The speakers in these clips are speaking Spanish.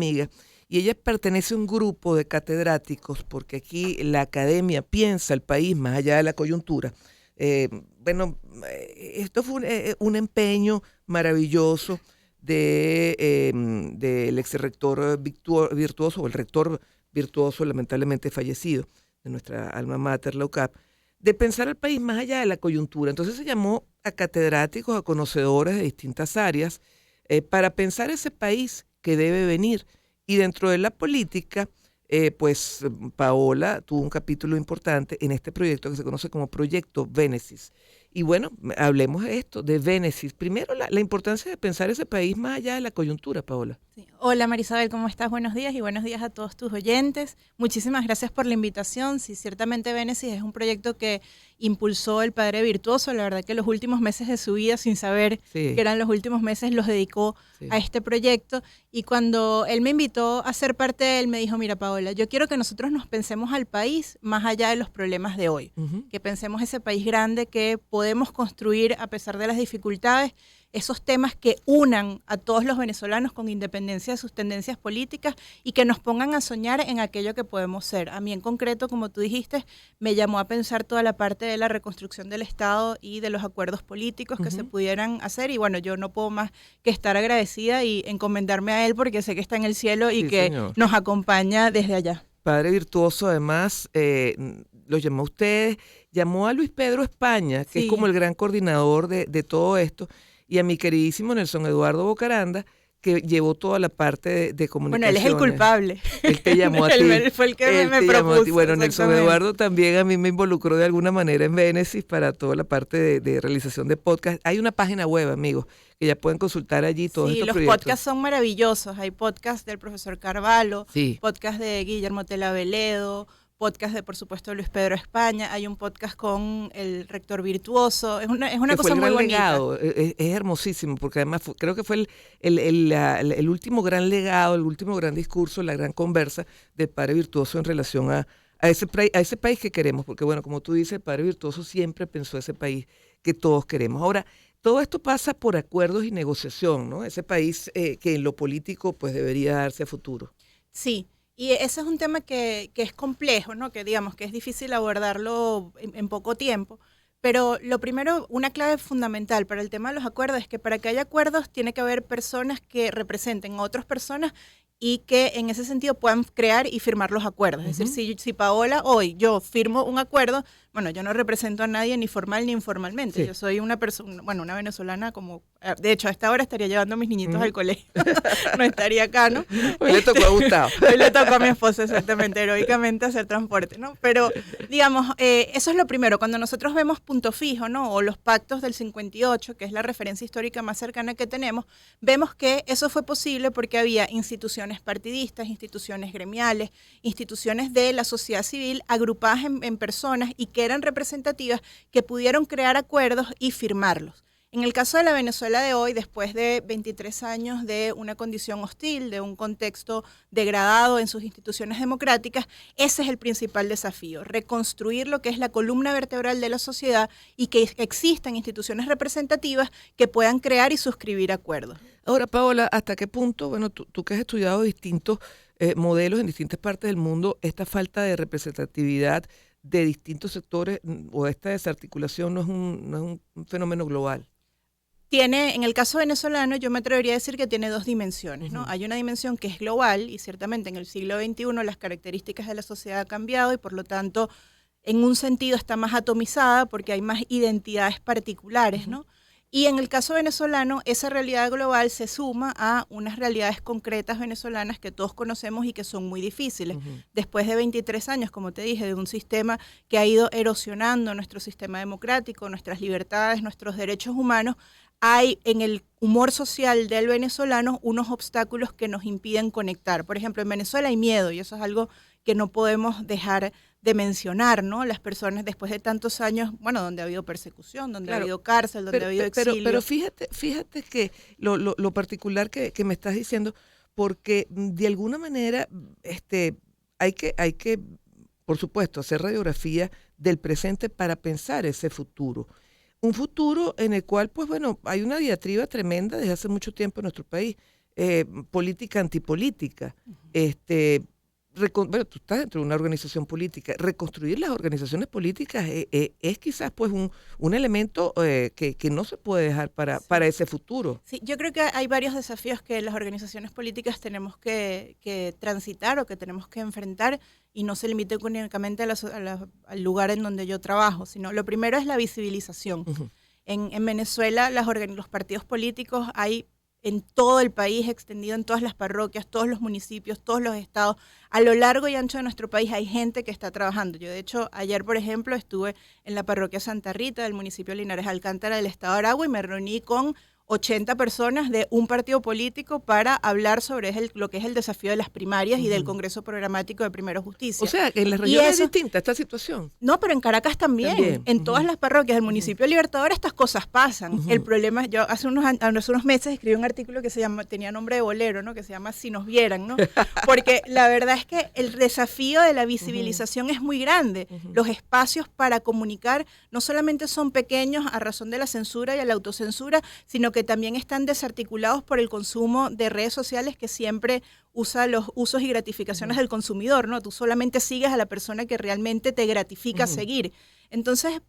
amiga, y ella pertenece a un grupo de catedráticos, porque aquí la academia piensa el país más allá de la coyuntura. Eh, Esto fue un empeño maravilloso del ex rector virtuoso, o el rector virtuoso lamentablemente fallecido, de nuestra alma mater, la UCAP, de pensar el país más allá de la coyuntura. Entonces se llamó a catedráticos, a conocedores de distintas áreas, para pensar ese país que debe venir. Y dentro de la política, Paola tuvo un capítulo importante en este proyecto que se conoce como Proyecto Vénesis. Y bueno, hablemos de esto, de Vénesis. Primero, la importancia de pensar ese país más allá de la coyuntura, Paola. Sí. Hola Marisabel, ¿cómo estás? Buenos días y buenos días a todos tus oyentes. Muchísimas gracias por la invitación. Sí, ciertamente Vénesis es un proyecto que impulsó el padre virtuoso. La verdad que los últimos meses de su vida, sin saber que eran los últimos meses, los dedicó a este proyecto. Y cuando él me invitó a ser parte de él, me dijo, mira Paola, yo quiero que nosotros nos pensemos al país más allá de los problemas de hoy. Que pensemos ese país grande que podemos construir a pesar de las dificultades, esos temas que unan a todos los venezolanos con independencia de sus tendencias políticas y que nos pongan a soñar en aquello que podemos ser. A mí en concreto, como tú dijiste, me llamó a pensar toda la parte de la reconstrucción del Estado y de los acuerdos políticos que se pudieran hacer. Y bueno, yo no puedo más que estar agradecida y encomendarme a él porque sé que está en el cielo y que nos acompaña desde allá. Padre virtuoso, además, lo llamó a ustedes, llamó a Luis Pedro España, que es como el gran coordinador de todo esto, y a mi queridísimo Nelson Eduardo Bocaranda, que llevó toda la parte de comunicación. Bueno, él es el culpable. Él te llamó a ti. Él fue el que me propuso. Bueno, Nelson Eduardo también a mí me involucró de alguna manera en Vénesis para toda la parte de realización de podcast. Hay una página web, amigos, que ya pueden consultar allí todos estos proyectos. Sí, los podcasts son maravillosos. Hay podcasts del profesor Carvalho, podcast de Guillermo Tela Veledo, podcast de, por supuesto, Luis Pedro España, hay un podcast con el rector virtuoso, es una cosa muy bonita. Legado. Es hermosísimo, porque además creo que fue el último gran legado, el último gran discurso, la gran conversa del padre virtuoso en relación a ese país que queremos, porque bueno, como tú dices, el padre virtuoso siempre pensó ese país que todos queremos. Ahora, todo esto pasa por acuerdos y negociación, ¿no? Ese país que en lo político pues debería darse a futuro. Sí. Y ese es un tema que es complejo, ¿no? Que digamos que es difícil abordarlo en poco tiempo, pero lo primero, una clave fundamental para el tema de los acuerdos es que para que haya acuerdos tiene que haber personas que representen a otras personas y que en ese sentido puedan crear y firmar los acuerdos. Es decir, si Paola hoy yo firmo un acuerdo, bueno, yo no represento a nadie ni formal ni informalmente. Yo soy una persona, bueno, una venezolana como, de hecho a esta hora estaría llevando a mis niñitos al colegio, no estaría acá, ¿no? Hoy le tocó a Gustavo. Hoy le tocó a mi esposa exactamente, heroicamente hacer transporte, ¿no? Pero digamos, eso es lo primero, cuando nosotros vemos Punto Fijo, ¿no? O los pactos del 58, que es la referencia histórica más cercana que tenemos, vemos que eso fue posible porque había instituciones partidistas, instituciones gremiales, instituciones de la sociedad civil agrupadas en personas y que eran representativas que pudieron crear acuerdos y firmarlos. En el caso de la Venezuela de hoy, después de 23 años de una condición hostil, de un contexto degradado en sus instituciones democráticas, ese es el principal desafío, reconstruir lo que es la columna vertebral de la sociedad y que existan instituciones representativas que puedan crear y suscribir acuerdos. Ahora, Paola, ¿hasta qué punto, bueno, tú que has estudiado distintos modelos en distintas partes del mundo, esta falta de representatividad de distintos sectores o esta desarticulación no es un fenómeno global? Tiene, en el caso venezolano, yo me atrevería a decir que tiene dos dimensiones, ¿no? Hay una dimensión que es global y ciertamente en el siglo XXI las características de la sociedad han cambiado y por lo tanto en un sentido está más atomizada porque hay más identidades particulares, ¿no? Y en el caso venezolano, esa realidad global se suma a unas realidades concretas venezolanas que todos conocemos y que son muy difíciles. Después de 23 años, como te dije, de un sistema que ha ido erosionando nuestro sistema democrático, nuestras libertades, nuestros derechos humanos, hay en el humor social del venezolano unos obstáculos que nos impiden conectar. Por ejemplo, en Venezuela hay miedo y eso es algo que no podemos dejar de mencionar, ¿no? Las personas después de tantos años, bueno, donde ha habido persecución, donde ha habido cárcel, donde ha habido exilio. Pero fíjate que lo particular que me estás diciendo, porque de alguna manera hay que, por supuesto, hacer radiografía del presente para pensar ese futuro. Un futuro en el cual, pues bueno, hay una diatriba tremenda desde hace mucho tiempo en nuestro país. política antipolítica. Bueno, tú estás dentro de una organización política. Reconstruir las organizaciones políticas es quizás pues un elemento que no se puede dejar para ese futuro. Sí, yo creo que hay varios desafíos que las organizaciones políticas tenemos que transitar o que tenemos que enfrentar, y no se limite únicamente al lugar en donde yo trabajo, sino lo primero es la visibilización. Ujú. En Venezuela los partidos políticos hay en todo el país, extendido en todas las parroquias, todos los municipios, todos los estados. A lo largo y ancho de nuestro país hay gente que está trabajando. Yo, de hecho, ayer, por ejemplo, estuve en la parroquia Santa Rita del municipio de Linares Alcántara del estado de Aragua y me reuní con 80 personas de un partido político para hablar sobre lo que es el desafío de las primarias y del Congreso Programático de Primero Justicia. O sea, que en las regiones es distinta esta situación. No, pero en Caracas también. En todas las parroquias del municipio de Libertador estas cosas pasan. El problema es, yo hace unos meses escribí un artículo que tenía nombre de bolero, ¿no? Que se llama Si nos vieran, ¿no? Porque la verdad es que el desafío de la visibilización es muy grande. Los espacios para comunicar no solamente son pequeños a razón de la censura y la autocensura, sino que también están desarticulados por el consumo de redes sociales que siempre usa los usos y gratificaciones del consumidor, ¿no? Tú solamente sigues a la persona que realmente te gratifica seguir. Entonces,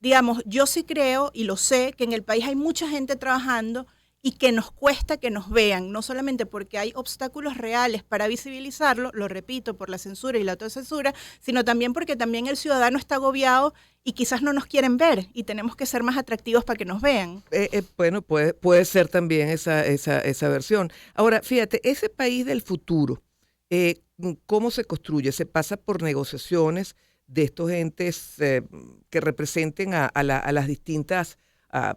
digamos, yo sí creo y lo sé que en el país hay mucha gente trabajando y que nos cuesta que nos vean, no solamente porque hay obstáculos reales para visibilizarlo, lo repito, por la censura y la autocensura, sino también porque también el ciudadano está agobiado y quizás no nos quieren ver y tenemos que ser más atractivos para que nos vean. Bueno, puede ser también esa versión. Ahora, fíjate, ese país del futuro, ¿cómo se construye? ¿Se pasa por negociaciones de estos entes que representen a las distintas,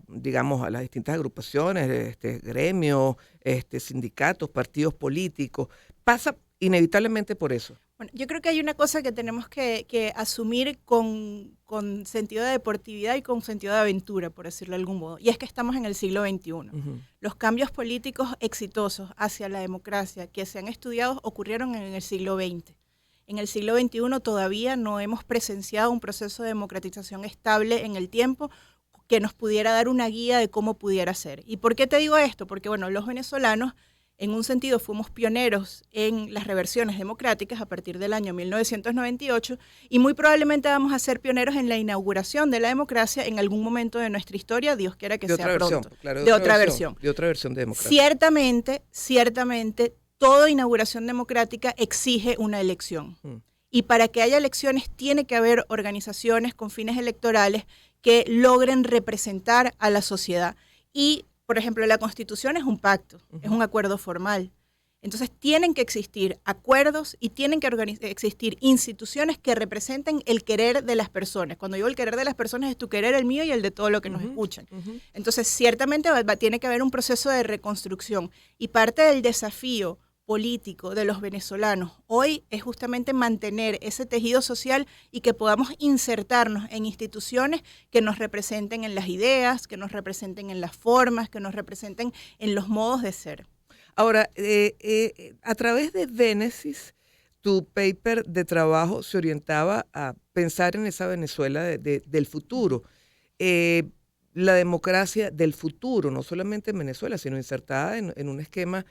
digamos, a las distintas agrupaciones, gremios, sindicatos, partidos políticos? ¿Pasa inevitablemente por eso? Bueno, yo creo que hay una cosa que tenemos que asumir con sentido de deportividad y con sentido de aventura, por decirlo de algún modo, y es que estamos en el siglo XXI. Los cambios políticos exitosos hacia la democracia que se han estudiado ocurrieron en el siglo XX. En el siglo XXI todavía no hemos presenciado un proceso de democratización estable en el tiempo que nos pudiera dar una guía de cómo pudiera ser. ¿Y por qué te digo esto? Porque, bueno, los venezolanos, en un sentido, fuimos pioneros en las reversiones democráticas a partir del año 1998 y muy probablemente vamos a ser pioneros en la inauguración de la democracia en algún momento de nuestra historia, Dios quiera que sea pronto. Claro, de otra versión. De otra versión de democracia. Ciertamente, toda inauguración democrática exige una elección. Y para que haya elecciones tiene que haber organizaciones con fines electorales que logren representar a la sociedad. Y, por ejemplo, la Constitución es un pacto, es un acuerdo formal. Entonces, tienen que existir acuerdos y tienen que existir instituciones que representen el querer de las personas. Cuando digo el querer de las personas, es tu querer, el mío y el de todo lo que nos escuchan. Entonces, ciertamente tiene que haber un proceso de reconstrucción. Y parte del desafío político de los venezolanos hoy es justamente mantener ese tejido social y que podamos insertarnos en instituciones que nos representen en las ideas, que nos representen en las formas, que nos representen en los modos de ser. Ahora, a través de Vénesis, tu paper de trabajo se orientaba a pensar en esa Venezuela del futuro. La democracia del futuro, no solamente en Venezuela, sino insertada en un esquema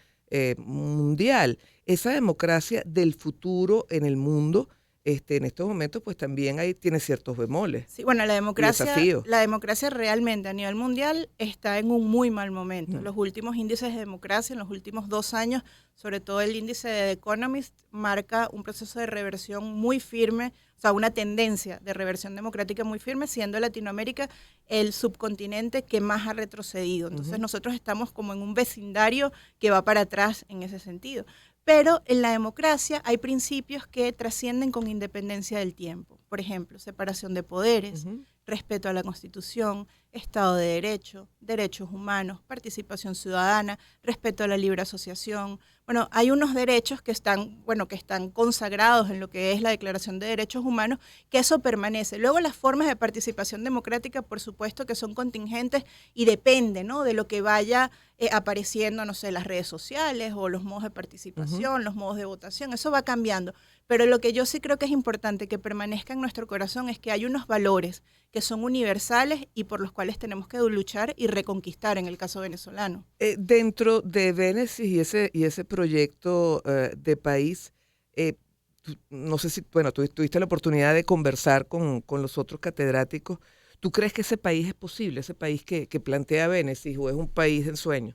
mundial. Esa democracia del futuro en el mundo, en estos momentos, pues también tiene ciertos bemoles. Sí, bueno, la democracia realmente a nivel mundial está en un muy mal momento. Los últimos índices de democracia en los últimos 2 años, sobre todo el índice de The Economist, marca un proceso de reversión muy firme, o sea, una tendencia de reversión democrática muy firme, siendo Latinoamérica el subcontinente que más ha retrocedido. Entonces nosotros estamos como en un vecindario que va para atrás en ese sentido. Pero en la democracia hay principios que trascienden con independencia del tiempo. Por ejemplo, separación de poderes, respeto a la Constitución, Estado de Derecho, derechos humanos, participación ciudadana, respeto a la libre asociación. Bueno, hay unos derechos que están consagrados en lo que es la Declaración de Derechos Humanos, que eso permanece. Luego las formas de participación democrática, por supuesto que son contingentes y depende, ¿no?, de lo que vaya apareciendo, no sé, las redes sociales o los modos de participación, los modos de votación, eso va cambiando. Pero lo que yo sí creo que es importante que permanezca en nuestro corazón es que hay unos valores que son universales y por los cuales tenemos que luchar y reconquistar en el caso venezolano. Dentro de Bénesis y ese proyecto de país, no sé si, bueno, tuviste la oportunidad de conversar con los otros catedráticos. ¿Tú crees que ese país es posible, ese país que plantea Bénesis, o es un país de ensueño?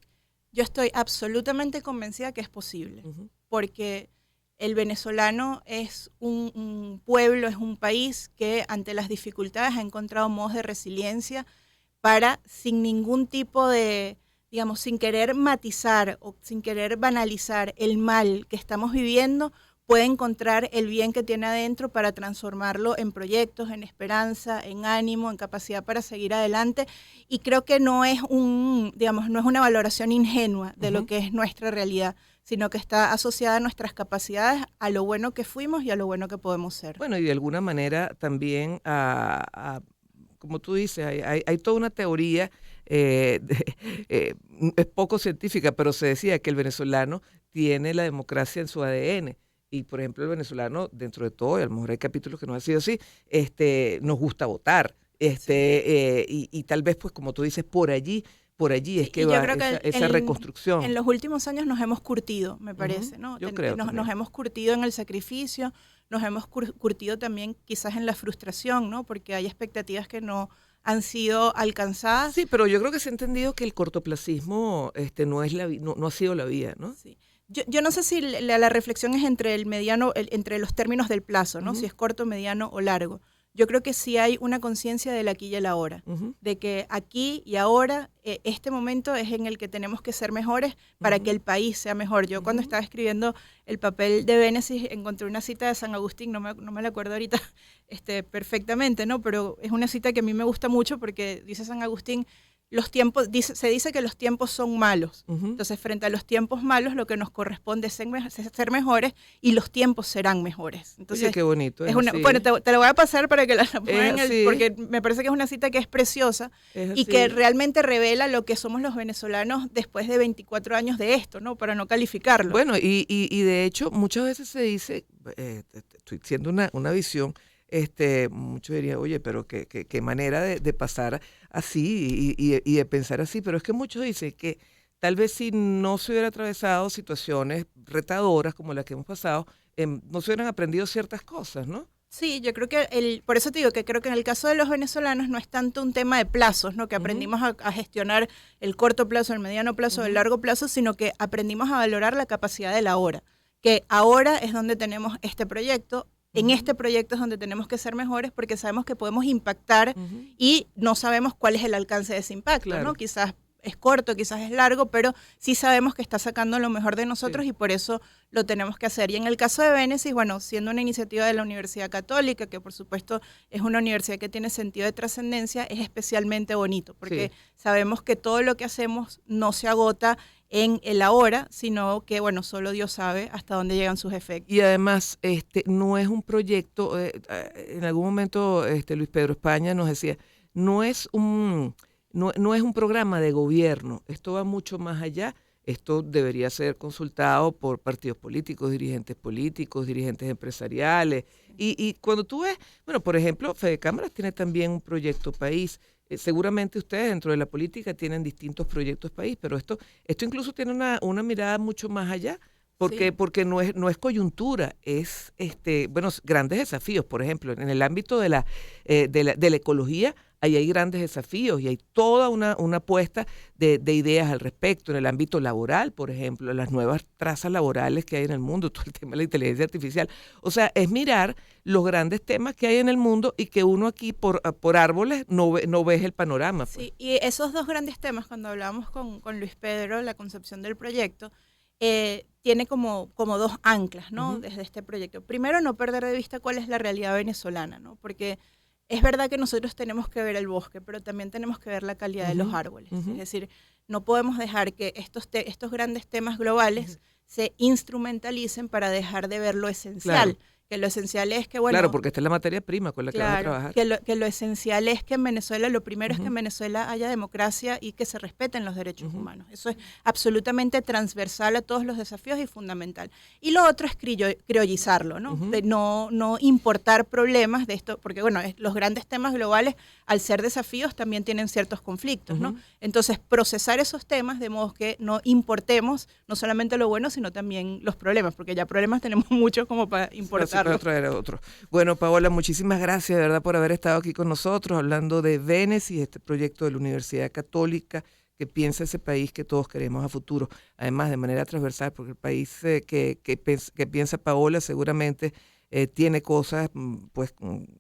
Yo estoy absolutamente convencida que es posible, porque el venezolano es un pueblo, es un país que ante las dificultades ha encontrado modos de resiliencia para, sin ningún tipo de, digamos, sin querer matizar o sin querer banalizar el mal que estamos viviendo, puede encontrar el bien que tiene adentro para transformarlo en proyectos, en esperanza, en ánimo, en capacidad para seguir adelante. Y creo que no es no es una valoración ingenua de lo que es nuestra realidad, sino que está asociada a nuestras capacidades, a lo bueno que fuimos y a lo bueno que podemos ser. Bueno, y de alguna manera también como tú dices, hay toda una teoría, es poco científica, pero se decía que el venezolano tiene la democracia en su ADN. Y, por ejemplo, el venezolano, dentro de todo, y a lo mejor hay capítulos que no han sido así, nos gusta votar. Y tal vez, pues, como tú dices, por allí es que va esa reconstrucción. En los últimos años nos hemos curtido, me parece, ¿no? Yo creo nos hemos curtido en el sacrificio, nos hemos curtido también quizás en la frustración, ¿no? Porque hay expectativas que no han sido alcanzadas. Sí, pero yo creo que se ha entendido que el cortoplacismo no ha sido la vía, ¿no? Sí. Yo no sé si la reflexión es entre el mediano, entre los términos del plazo, ¿no? Si es corto, mediano o largo. Yo creo que sí hay una conciencia del aquí y el ahora, de que aquí y ahora, este momento es en el que tenemos que ser mejores para que el país sea mejor. Yo cuando estaba escribiendo el papel de Bénesis encontré una cita de San Agustín, no me la acuerdo ahorita perfectamente, ¿no? Pero es una cita que a mí me gusta mucho porque dice San Agustín, se dice que los tiempos son malos. Entonces, frente a los tiempos malos, lo que nos corresponde es ser mejores y los tiempos serán mejores. Entonces, oye, qué bonito. Bueno, te lo voy a pasar para que la pongan, porque me parece que es una cita que es preciosa y que realmente revela lo que somos los venezolanos después de 24 años de esto, ¿no? Para no calificarlo. Bueno, y de hecho, muchas veces se dice, estoy siendo una visión, muchos dirían, oye, pero qué manera de pasar así y de pensar así, pero es que muchos dicen que tal vez si no se hubiera atravesado situaciones retadoras como las que hemos pasado, no se hubieran aprendido ciertas cosas, ¿no? Sí, yo creo que por eso te digo que creo que en el caso de los venezolanos no es tanto un tema de plazos, ¿no? Que aprendimos a gestionar el corto plazo, el mediano plazo, el largo plazo, sino que aprendimos a valorar la capacidad de la hora, que ahora es donde tenemos este proyecto. En este proyecto es donde tenemos que ser mejores porque sabemos que podemos impactar y no sabemos cuál es el alcance de ese impacto, claro, ¿no? Quizás es corto, quizás es largo, pero sí sabemos que está sacando lo mejor de nosotros y por eso lo tenemos que hacer. Y en el caso de Bénesis, bueno, siendo una iniciativa de la Universidad Católica, que por supuesto es una universidad que tiene sentido de trascendencia, es especialmente bonito porque sabemos que todo lo que hacemos no se agota en el ahora, sino que, bueno, solo Dios sabe hasta dónde llegan sus efectos. Y además, no es un proyecto, en algún momento Luis Pedro España nos decía, no es un programa de gobierno, esto va mucho más allá, esto debería ser consultado por partidos políticos, dirigentes empresariales, y cuando tú ves, bueno, por ejemplo, Fede Cámaras tiene también un proyecto país. Seguramente ustedes dentro de la política tienen distintos proyectos país, pero esto incluso tiene una mirada mucho más allá, porque no es coyuntura, es grandes desafíos. Por ejemplo, en el ámbito de la ecología, ahí hay grandes desafíos y hay toda una apuesta de ideas al respecto. En el ámbito laboral, por ejemplo, las nuevas trazas laborales que hay en el mundo, todo el tema de la inteligencia artificial. O sea, es mirar los grandes temas que hay en el mundo y que uno aquí por árboles no ves el panorama. Pues. Sí, y esos dos grandes temas, cuando hablábamos con Luis Pedro, la concepción del proyecto, tiene como dos anclas, ¿no? Desde este proyecto. Primero, no perder de vista cuál es la realidad venezolana, ¿no? Porque es verdad que nosotros tenemos que ver el bosque, pero también tenemos que ver la calidad de los árboles. Es decir, no podemos dejar que estos grandes temas globales se instrumentalicen para dejar de ver lo esencial, que lo esencial es que, bueno... Claro, porque esta es la materia prima con la que vamos a trabajar. Que lo esencial es que en Venezuela, lo primero es que en Ujú. Venezuela haya democracia y que se respeten los derechos Ujú. humanos. Eso es absolutamente transversal a todos los desafíos y fundamental. Y lo otro es criollizarlo, ¿no? Ujú. De no importar problemas de esto, porque bueno, los grandes temas globales, al ser desafíos, también tienen ciertos conflictos, ¿no? Ujú. Entonces, procesar esos temas de modo que no importemos no solamente lo bueno, sino también los problemas, porque ya problemas tenemos muchos como para Así importarlos. para traer a otro. Bueno, Paola, muchísimas gracias de verdad por haber estado aquí con nosotros hablando de Vénesis, este proyecto de la Universidad Católica que piensa ese país que todos queremos a futuro, además de manera transversal, porque el país que piensa Paola seguramente tiene cosas pues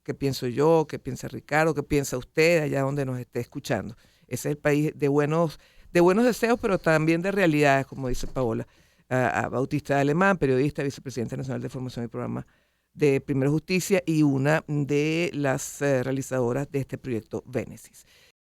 que pienso yo, que piensa Ricardo, que piensa usted allá donde nos esté escuchando. Ese es el país de buenos deseos, pero también de realidades, como dice Paola. A Bautista Alemán, periodista, vicepresidenta nacional de formación y programa de Primera Justicia y una de las realizadoras de este proyecto Vénesis.